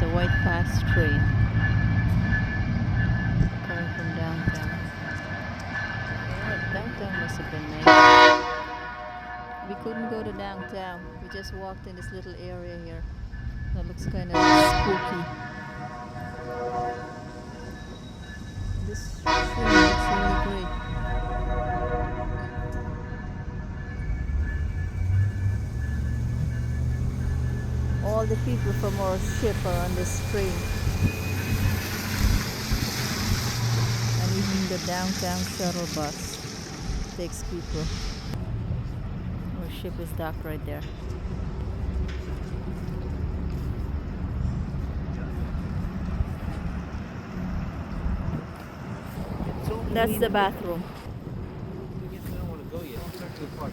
a white fast train coming from downtown. Yeah, downtown must have been nice. We couldn't go to downtown. We just walked in this little area here. That looks kind of spooky. This tree looks really great. All the people from our ship are on this train, and even the downtown shuttle bus takes people. Our ship is docked right there. That's the bathroom. I guess we don't want to go yet. It's not too far.